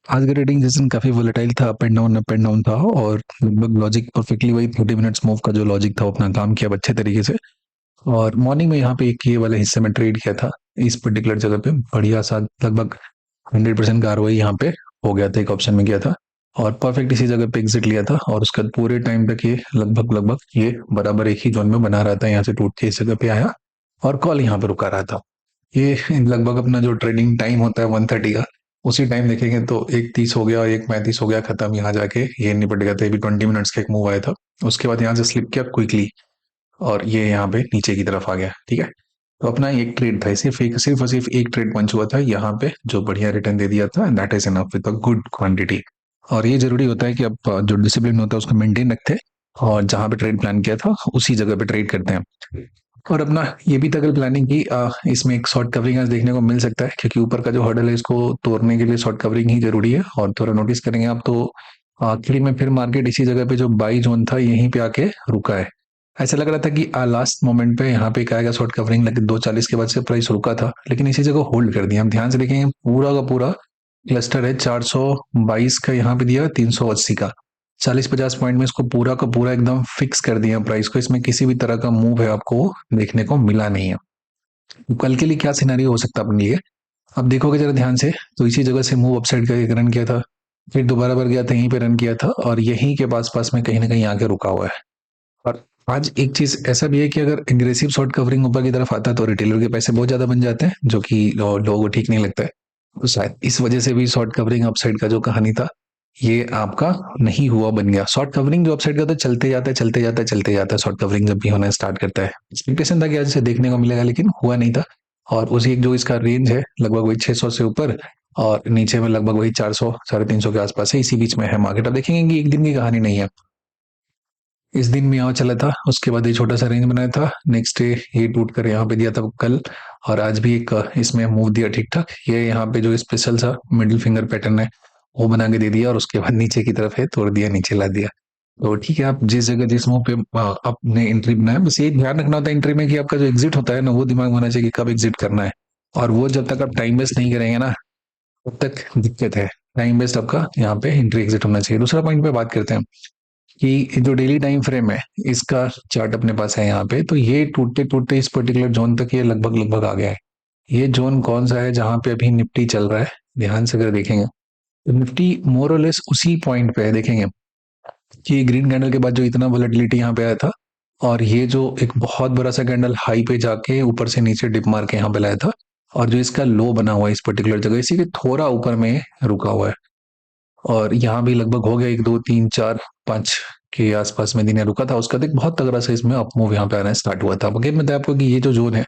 आज का trading session काफी वोलेटाइल था, अप एंड डाउन था और लगभग लॉजिक परफेक्टली वही 30 मिनट्स मूव का जो लॉजिक था वो अपना काम किया अच्छे तरीके से। और मॉर्निंग में यहाँ पे एक ये वाले हिस्से में ट्रेड किया था इस पर्टिकुलर जगह पे, बढ़िया सा लगभग 100% का आरओआई यहाँ पे हो गया था, एक ऑप्शन में किया था और परफेक्ट इसी जगह पे एग्जिट लिया था। और उसके बाद पूरे टाइम तक ये लगभग लगभग ये बराबर एक ही जोन में बना रहा था, यहाँ से टूट के इस जगह पे आया और कॉल यहाँ पे रुका रहा था। ये लगभग अपना जो ट्रेडिंग टाइम होता है 1:30 का, उसी टाइम देखेंगे तो 1:30 हो गया और 1:35 हो गया खत्म। यहाँ जाके ये निपट गया था, ये भी 20 मिनट्स का एक मूव आया था। उसके बाद यहाँ से स्लिप किया क्विकली और ये यहाँ पे नीचे की तरफ आ गया। ठीक है, तो अपना एक ट्रेड था, सिर्फ और सिर्फ एक ट्रेड पंच हुआ था यहाँ पे जो बढ़िया रिटर्न दे दिया था, that is enough with a good quantity. और ये जरूरी होता है कि आप जो डिसिप्लिन होता है उसको मेंटेन रखते और जहां पे ट्रेड प्लान किया था उसी जगह पे ट्रेड करते हैं। और अपना ये भी तगड़ प्लानिंग की, इसमें एक शॉर्ट कवरिंग आज देखने को मिल सकता है क्योंकि ऊपर का जो हर्डल है इसको तोड़ने के लिए शॉर्ट कवरिंग ही जरूरी है। और थोड़ा नोटिस करेंगे आप तो आखिरी में फिर मार्केट इसी जगह पे जो बाई जोन था यहीं पे आके रुका है। ऐसा लग रहा था कि लास्ट मोमेंट पे यहाँ पे एक आएगा शॉर्ट कवरिंग, लेकिन 2:40 के बाद से प्राइस रुका था लेकिन इसी जगह होल्ड कर दिया। हम ध्यान से देखेंगे पूरा का पूरा क्लस्टर है 422 का, यहाँ पे दिया 380 का, 40-50 पॉइंट में इसको पूरा का पूरा एकदम फिक्स कर दिया प्राइस को। इसमें किसी भी तरह का मूव है आपको देखने को मिला नहीं है। तो कल के लिए क्या सिनेरियो हो सकता है अपने लिए, अब देखोगे जरा ध्यान से तो इसी जगह से मूव अपसाइड का एक रन किया था, फिर दोबारा बार गया था यहीं पे रन किया था और यहीं के पास पास में कहीं ना कहीं आके रुका हुआ है। और आज एक चीज ऐसा भी है कि अगर एग्रेसिव शॉर्ट कवरिंग ऊपर की तरफ आता है तो रिटेलर के पैसे बहुत ज्यादा बन जाते हैं, जो कि लोगों को ठीक नहीं लगता है। तो शायद इस वजह से भी शॉर्ट कवरिंग अपसाइड का जो कहानी था ये आपका नहीं हुआ बन गया। शॉर्ट कवरिंग जो अपसाइड का था चलते जाता है चलते जाता है चलते जाता है, शॉर्ट कवरिंग जब भी होना स्टार्ट करता है एक्सपेक्टेशन था कि आज से देखने को मिलेगा लेकिन हुआ नहीं था। और उसी एक जो इसका रेंज है लगभग वही 600 से ऊपर और नीचे में लगभग वही 400 350 के आसपास है, इसी बीच में है मार्केट। अब देखेंगे कि एक दिन की कहानी नहीं है, इस दिन भी यहाँ चला था, उसके बाद ये छोटा सा रेंज बनाया था, नेक्स्ट डे ये टूट कर यहाँ पे दिया था कल। और आज भी एक इसमें मूव दिया ठीक ठाक, ये यहाँ पे जो स्पेशल सा मिडिल फिंगर पैटर्न है वो बना के दे दिया और उसके बाद नीचे की तरफ है तोड़ दिया, नीचे ला दिया। तो ठीक है, आप जिस जगह जिस मूव पे आपने एंट्री बनाया, बस ये ध्यान रखना होता है एंट्री में कि आपका जो एग्जिट होता है ना वो दिमाग में होना चाहिए कि कब एग्जिट करना है। और वो जब तक आप टाइम वेस्ट नहीं करेंगे ना तब तक दिक्कत है। टाइम वेस्ट आपका यहाँ पे एंट्री एग्जिट होना चाहिए। दूसरा पॉइंट पे बात करते हैं कि जो डेली टाइम फ्रेम है इसका चार्ट अपने पास है यहाँ पे, तो ये टूटते टूटते इस पर्टिकुलर जोन तक ये लगभग लगभग आ गया है। ये जोन कौन सा है जहां पे अभी निफ्टी चल रहा है, ध्यान से अगर देखेंगे तो निफ्टी मोर और लेस उसी पॉइंट पे है। देखेंगे कि ग्रीन कैंडल के बाद जो इतना वोलेटिलिटी यहाँ पे आया था और ये जो एक बहुत बड़ा सा कैंडल हाई पे जाके ऊपर से नीचे डिप मार के यहाँ पे लाया था और जो इसका लो बना हुआ है इस पर्टिकुलर जगह इसी के थोड़ा ऊपर में रुका हुआ है। और यहाँ भी लगभग हो गया 1 2 3 4 5 के आसपास में दिन रुका था, उसका तो एक बहुत तगड़ा सा इसमें अप मूव यहाँ पे आना स्टार्ट हुआ था। अगेन मैं आपको कि ये जो जोन है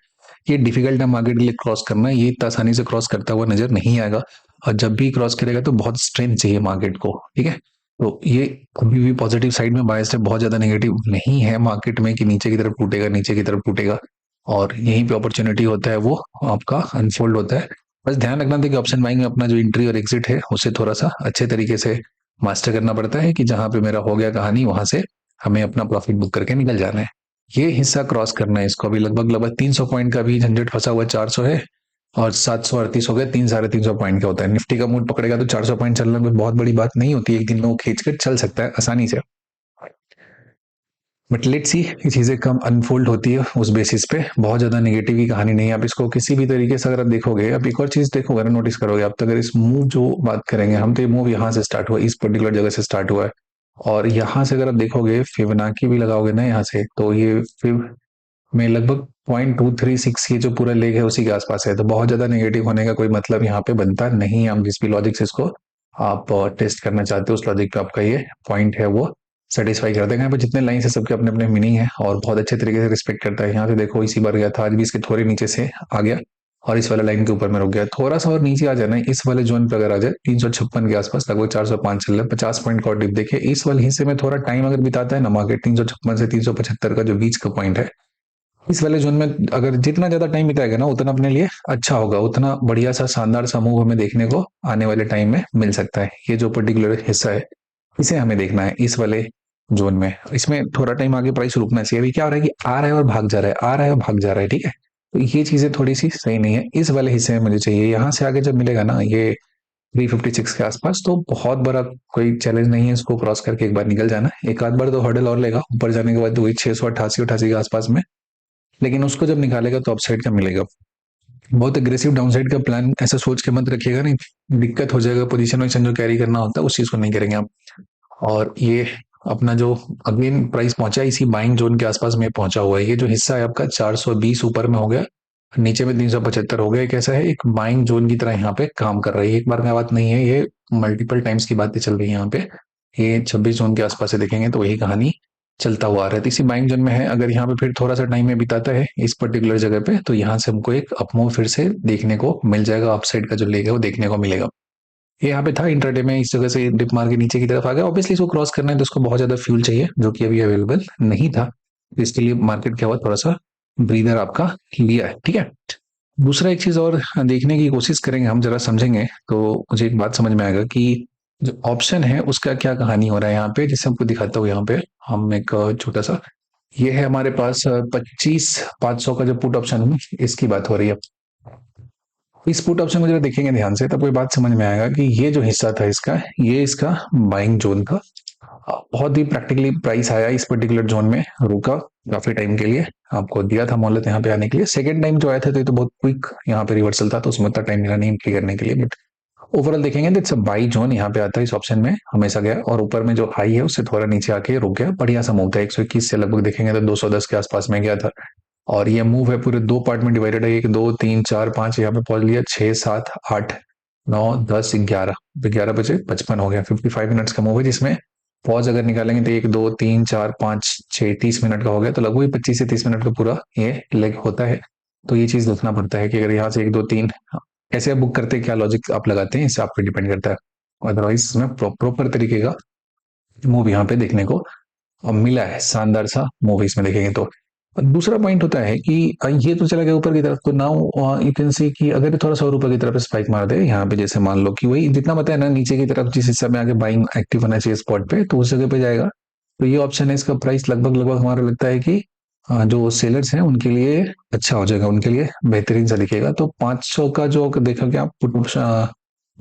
ये डिफिकल्ट है मार्केट के लिए क्रॉस करना, ये इतना आसानी से क्रॉस करता हुआ नजर नहीं आएगा। और जब भी क्रॉस करेगा तो बहुत स्ट्रेंथ चाहिए मार्केट को। ठीक है, तो ये कभी भी पॉजिटिव साइड में बायस्ड है, बहुत ज्यादा नेगेटिव नहीं है मार्केट में कि नीचे की तरफ टूटेगा नीचे की तरफ टूटेगा। और यहीं पे अपॉर्चुनिटी होता है वो आपका अनफोल्ड होता है। बस ध्यान रखना था कि ऑप्शन बाइंग में अपना जो एंट्री और एग्जिट है उसे थोड़ा सा अच्छे तरीके से मास्टर करना पड़ता है कि जहां पे मेरा हो गया कहानी वहां से हमें अपना प्रॉफिट बुक करके निकल जाना है। ये हिस्सा क्रॉस करना है, इसको अभी लगभग लगभग 300 पॉइंट का भी झंझट फंसा हुआ है, 400 है और 738 हो गया, 300-350 पॉइंट का होता है। निफ्टी का मूड पकड़ेगा तो 400 पॉइंट चलना कोई बहुत बड़ी बात नहीं होती, एक दिन में वो खींच कर चल सकता है आसानी से। बट लेट्स सी ये चीजें कम अनफोल्ड होती है उस बेसिस पे, बहुत ज्यादा नेगेटिव की कहानी नहीं है। आप इसको किसी भी तरीके से अगर आप देखोगे, आप एक और चीज देखोगे ना नोटिस करोगे आप, तो अगर इस मूव जो बात करेंगे हम, तो ये मूव यहाँ से स्टार्ट हुआ, इस पर्टिकुलर जगह से स्टार्ट हुआ है। और यहाँ से अगर आप देखोगे फिबोनाची भी लगाओगे ना यहाँ से, तो ये फिब में लगभग 0.236 ये जो पूरा लेग है उसी के आसपास है। तो बहुत ज्यादा नेगेटिव होने का कोई मतलब यहाँ पे बनता नहीं है। हम जिस भी लॉजिक से इसको आप टेस्ट करना चाहते हो उस लॉजिक पे आपका ये पॉइंट है वो सेटिस्फाई कर देगा। यहाँ पे जितने लाइन है सबके अपने अपने मीनिंग है और बहुत अच्छे तरीके से रिस्पेक्ट करता है। यहाँ से देखो इसी बार गया था, आज भी इसके थोड़े नीचे से आ गया और इस वाले लाइन के ऊपर में रुक गया। थोड़ा सा और नीचे आ जाना, इस वाले जोन पे अगर आ जाए 356 के आसपास, लगभग 405 चल रहा है, 50 पॉइंट का डिप देखिए। इस वाले हिस्से में थोड़ा टाइम अगर बिताता है ना मार्केट, 356 से 375 का जो बीच का पॉइंट है इस वाले जोन में अगर जितना ज्यादा टाइम बिताएगा ना उतना अपने लिए अच्छा होगा, उतना बढ़िया सा शानदार सा मूव हमें देखने को आने वाले टाइम में मिल सकता है। ये जो पर्टिकुलर हिस्सा है इसे हमें देखना है इस वाले जोन में, इसमें थोड़ा टाइम आगे प्राइस रुकना चाहिए। अभी क्या हो रहा है कि आ रहा है और भाग जा रहा है, आ रहा है और भाग जा रहा है। ठीक है, तो ये चीजें थोड़ी सी सही नहीं है, इस वाले हिस्से में मुझे चाहिए। यहाँ से आगे जब मिलेगा ना ये 356 के आसपास, तो बहुत बड़ा कोई चैलेंज नहीं है इसको क्रॉस करके एक बार निकल जाना। एक आध बार तो हर्डल और लेगा, ऊपर जाने के बाद तो वही 688 के आसपास में, लेकिन उसको जब निकालेगा तो अपसाइड का मिलेगा। बहुत अग्रेसिव डाउनसाइड का प्लान ऐसा सोच के मत रखिएगा, नहीं दिक्कत हो जाएगा। पोजीशन वोजीशन जो कैरी करना होता है उस चीज को नहीं करेंगे आप। और ये अपना जो अगेन प्राइस पहुंचा है इसी बाइंग जोन के आसपास में पहुंचा हुआ है। ये जो हिस्सा है आपका 420 ऊपर में हो गया, नीचे में 375 हो गया। कैसा है, एक बाइंग जोन की तरह यहाँ पे काम कर रही है। एक बार का बात नहीं है, ये मल्टीपल टाइम्स की बातें चल रही है यहाँ पे। ये 26 जोन के आसपास से देखेंगे तो वही कहानी चलता हुआ आ रहा है। तो इसी बाइंग जोन में है, अगर यहाँ पे फिर थोड़ा सा टाइम में बिताता है इस पर्टिकुलर जगह पे, तो यहाँ से हमको एक अपमूव फिर से देखने को मिल जाएगा। अपसाइड का जो लेग है वो देखने को मिलेगा। ये यहाँ पे था इंट्राडे में, इस जगह से डिप मार के नीचे की तरफ आ गया। ऑब्वियसली इसको क्रॉस करना है तो उसको बहुत ज्यादा फ्यूल चाहिए, जो कि अभी अवेलेबल नहीं था। तो इसके लिए मार्केट क्या हुआ, थोड़ा सा ब्रीदर आपका लिया है। ठीक है, दूसरा एक चीज और देखने की कोशिश करेंगे, हम जरा समझेंगे तो मुझे एक बात समझ में आएगा कि जो ऑप्शन है उसका क्या कहानी हो रहा है यहाँ पे। जैसे हमको दिखाता हूँ यहाँ पे, हम एक छोटा सा, ये है हमारे पास 25,500 का जो पुट ऑप्शन है, इसकी बात हो रही है। इस पुट ऑप्शन को जब देखेंगे ध्यान से तब कोई बात समझ में आएगा कि ये जो हिस्सा था इसका, ये इसका बाइंग जोन था। बहुत ही प्रैक्टिकली प्राइस आया इस पर्टिकुलर जोन में, रुका काफी टाइम के लिए, आपको दिया था मोहलत यहाँ पे आने के लिए। सेकंड टाइम जो आया था तो ये तो बहुत क्विक यहाँ पे रिवर्सल था, तो उसमें उतना टाइम मिला नहीं एंट्री करने के लिए। बट ओवरऑल देखेंगे तो इट्स बाई जोन यहाँ पे आता है इस ऑप्शन में हमेशा गया, और ऊपर में जो हाई है उससे थोड़ा नीचे आके रुक गया। बढ़िया सा मूव था, 121 से लगभग देखेंगे तो 210 के आसपास में गया था। और ये मूव है पूरे दो पार्ट में डिवाइडेड है, 1 2 3 4 5, यहाँ पे पहुंच लिया 6 7 8 9 10 11, 11 बजे 55 हो गया। 55 मिनट्स का मूव है, जिसमें पॉज अगर निकालेंगे तो 1 2 3 4 5 6 30 मिनट का हो गया। तो लगभग 25 से 30 मिनट का पूरा ये लेग होता है। तो ये चीज देखना पड़ता है कि अगर यहाँ से 1 2 3 कैसे आप बुक करते हैं, क्या लॉजिक आप लगाते हैं, इससे आप पे डिपेंड करता है। अदरवाइज इसमें प्रॉपर तरीके का मूव यहाँ पे देखने को मिला है, शानदार सा मूव इसमें देखेंगे तो। दूसरा पॉइंट होता है कि ये तो चला गया ऊपर की तरफ, तो नाउ यू कैन सी कि अगर थोड़ा सा और ऊपर की तरफ स्पाइक मार दे यहाँ पे, जैसे मान लो कि वही जितना बताया ना, नीचे की तरफ जिस हिस्से में आगे बाइंग एक्टिव होना चाहिए स्पॉट पे, तो उस जगह पे जाएगा। तो ये ऑप्शन है, इसका प्राइस लगभग लगभग हमारा लगता है कि जो सेलर्स हैं उनके लिए अच्छा हो जाएगा, उनके लिए बेहतरीन सा दिखेगा। तो 500 का जो देखोगे आप पुट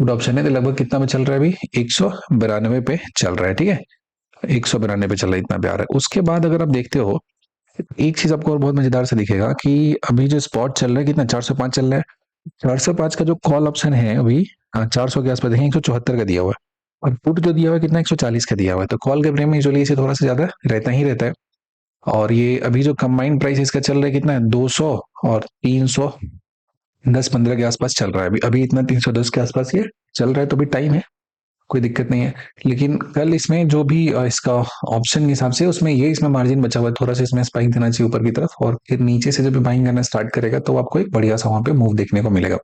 ऑप्शन है, तो लगभग कितना में चल रहा है अभी, 192 पे चल रहा है। ठीक है, 192 पे चल रहा है, इतना प्यार है। उसके बाद अगर आप देखते हो, एक चीज आपको और बहुत मजेदार से दिखेगा कि अभी जो स्पॉट चल रहा है कितना, 405 चल रहा है। 405 का जो कॉल ऑप्शन है अभी 400 के आसपास देखेंगे, 174 का दिया हुआ है। और पुट जो दिया हुआ है कितना, 140 का दिया हुआ है। तो कॉल के प्रेम में यूजुअली इसे थोड़ा सा ज्यादा रहता ही रहता है। और ये अभी जो कंबाइंड प्राइस इसका चल रहा है कितना है, 200 और 310 15 के आसपास चल रहा है। अभी अभी इतना 310 के आसपास ये चल रहा है, तो अभी टाइम है, कोई दिक्कत नहीं है। लेकिन कल इसमें जो भी इसका ऑप्शन के हिसाब से उसमें ये इसमें मार्जिन बचा हुआ है, थोड़ा सा इसमें स्पाइक देना चाहिए ऊपर की तरफ, और फिर नीचे से जब बाइंग करना स्टार्ट करेगा तो आपको एक बढ़िया सा वहां पे मूव देखने को मिलेगा।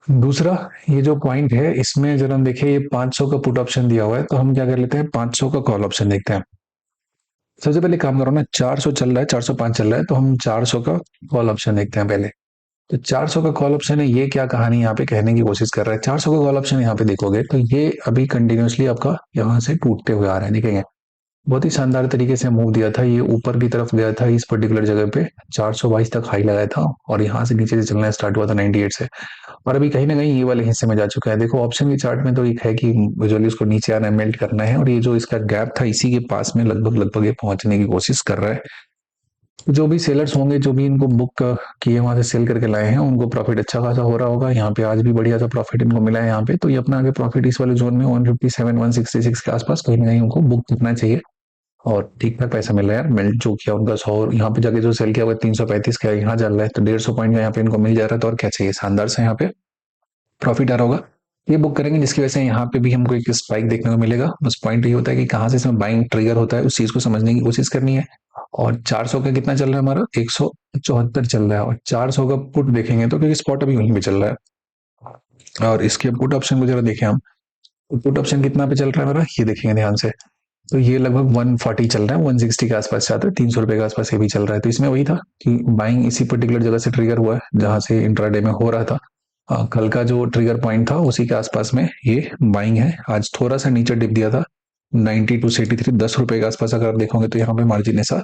दूसरा, ये जो पॉइंट है इसमें जब हम देखें, ये 500 का पुट ऑप्शन दिया हुआ है, तो हम क्या कर लेते हैं, 500 का कॉल ऑप्शन देखते हैं। सबसे पहले काम करो ना, 400 चल रहा है, 405 चल रहा है, तो हम 400 का कॉल ऑप्शन देखते हैं पहले। तो 400 का कॉल ऑप्शन है, ये क्या कहानी यहाँ पे कहने की कोशिश कर रहा है। 400 का कॉल ऑप्शन यहाँ पे देखोगे तो ये अभी कंटिन्यूअसली आपका यहाँ से टूटते हुए आ रहा है, देखेंगे बहुत ही शानदार तरीके से मूव दिया था। ये ऊपर की तरफ गया था इस पर्टिकुलर जगह पे, 422 तक हाई लगाया था, और यहाँ से नीचे से चलना स्टार्ट हुआ था 98 से, और अभी कहीं ना कहीं ये वाले हिस्से में जा चुका है। देखो ऑप्शन के चार्ट में तो एक है कि विजुअली उसको नीचे आना है, मेल्ट करना है, और ये जो इसका गैप था इसी के पास में लगभग लगभग ये पहुंचने की कोशिश कर रहा है। जो भी सेलर्स होंगे, जो भी इनको बुक किए वहां से सेल करके लाए हैं, उनको प्रॉफिट अच्छा खासा हो रहा होगा। यहाँ पे आज भी बढ़िया सा प्रॉफिट इनको मिला है यहाँ पे, तो ये अपना आगे प्रॉफिट इस वाले जोन में 157 166 के आसपास कहीं ना कहीं उनको बुक करना चाहिए। और ठीक ठाक पैसा मिल रहा है यार, मेल्ट जो किया उनका 100, यहाँ पे जाके जो सेल किया हुआ 335 का यहाँ चल रहा है, तो 150 पॉइंट का यहाँ पे इनको मिल जा रहा है। तो और क्या चाहिए, शानदार से यहाँ पे प्रॉफिट आ रहा होगा। ये बुक करेंगे, जिसकी वजह से यहाँ पे भी हमको एक स्पाइक देखने को मिलेगा। बस पॉइंट ये होता है कि कहाँ से इसमें बाइंग ट्रिगर होता है, उस चीज को समझने की कोशिश करनी है। और 400 का कितना चल रहा है हमारा, 174 चल रहा है, और 400 का पुट देखेंगे तो क्योंकि स्पॉट अभी वहीं पे चल रहा है। और इसके पुट ऑप्शन को जरा देखें हम, पुट ऑप्शन कितना पे चल रहा है हमारा, ये देखेंगे ध्यान से। तो ये लगभग 140 चल रहा है, 160 के आसपास जाता है, 300 रुपए के आसपास ये भी चल रहा है। तो इसमें वही था कि बाइंग इसी पर्टिकुलर जगह से ट्रिगर हुआ है जहां से इंट्राडे में हो रहा था। कल का जो ट्रिगर पॉइंट था उसी के आसपास में ये बाइंग है। आज थोड़ा सा नीचे डिप दिया था 92 से 83, 10 रुपए के आसपास अगर आप देखोगे तो यहाँ पे मार्जिन ऐसा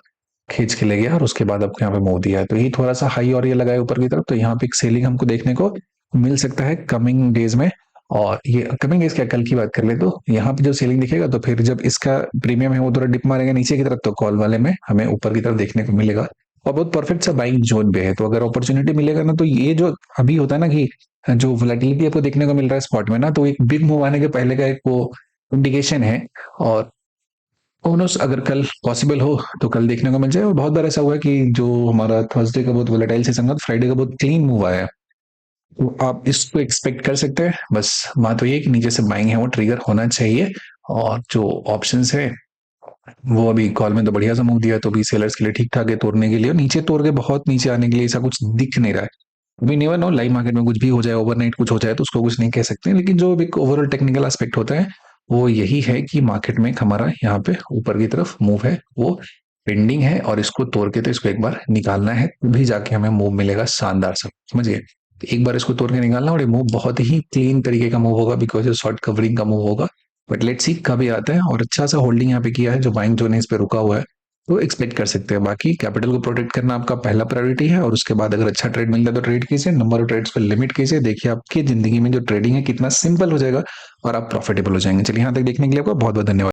खींच के ले गया, और उसके बाद आपको यहाँ पे मूव दिया है। तो ये थोड़ा सा हाई और ये लगाया ऊपर की तरफ, तो यहाँ पे एक सेलिंग हमको देखने को मिल सकता है कमिंग डेज में। और ये कमिंग इसका कल की बात कर ले तो यहाँ पे जो सेलिंग दिखेगा, तो फिर जब इसका प्रीमियम है वो थोड़ा डिप मारेगा नीचे की तरफ, तो कॉल वाले में हमें ऊपर की तरफ देखने को मिलेगा और बहुत परफेक्ट सा बाइंग जोन पे है। तो अगर अपॉर्चुनिटी मिलेगा ना, तो ये जो अभी होता है ना कि जो वोलेटिलिटी आपको देखने को मिल रहा है स्पॉट में ना, तो एक बिग मूव आने के पहले का एक वो इंडिकेशन है। और बोनस अगर कल पॉसिबल हो तो कल देखने को मिल जाए। और बहुत बार ऐसा हुआ है कि जो हमारा थर्सडे का बहुत वोलेटाइल सेशन था, फ्राइडे का बहुत क्लीन मूव आया है। तो आप इसको एक्सपेक्ट कर सकते हैं। बस बात तो ये है कि नीचे से बाइंग है वो ट्रिगर होना चाहिए। और जो ऑप्शंस है वो अभी कॉल में तो बढ़िया सा मूव दिया है, तो भी सेलर्स के लिए ठीक ठाक है तोड़ने के लिए। और नीचे तोड़ के बहुत नीचे आने के लिए ऐसा कुछ दिख नहीं रहा है। We never know, live market में कुछ भी हो जाए, ओवरनाइट कुछ हो जाए तो उसको कुछ नहीं कह सकते। लेकिन जो एक ओवरऑल टेक्निकल एस्पेक्ट होता है वो यही है कि मार्केट में हमारा यहाँ पे ऊपर की तरफ मूव है वो पेंडिंग है, और इसको तोड़ के तो इसको एक बार निकालना है, तभी जाके हमें मूव मिलेगा शानदार सा। समझिए, तो एक बार इसको तोड़ के निकालना, और ये मूव बहुत ही क्लीन तरीके का मूव होगा, बिकॉज ये शॉर्ट कवरिंग का मूव होगा। बट लेट्स सी कब ये आता है। और अच्छा सा होल्डिंग यहाँ पे किया है, जो बाइंग जोन है इस पे रुका हुआ है, तो एक्सपेक्ट कर सकते हैं। बाकी कैपिटल को प्रोटेक्ट करना आपका पहला प्रायोरिटी है, और उसके बाद अगर अच्छा ट्रेड मिलता है तो ट्रेड कीजिए, नंबर ऑफ ट्रेड्स को लिमिट कीजिए। देखिए आपकी जिंदगी में जो ट्रेडिंग है कितना सिंपल हो जाएगा और आप प्रॉफिटेबल हो जाएंगे। चलिए यहाँ तक देखने के लिए आपका बहुत बहुत धन्यवाद।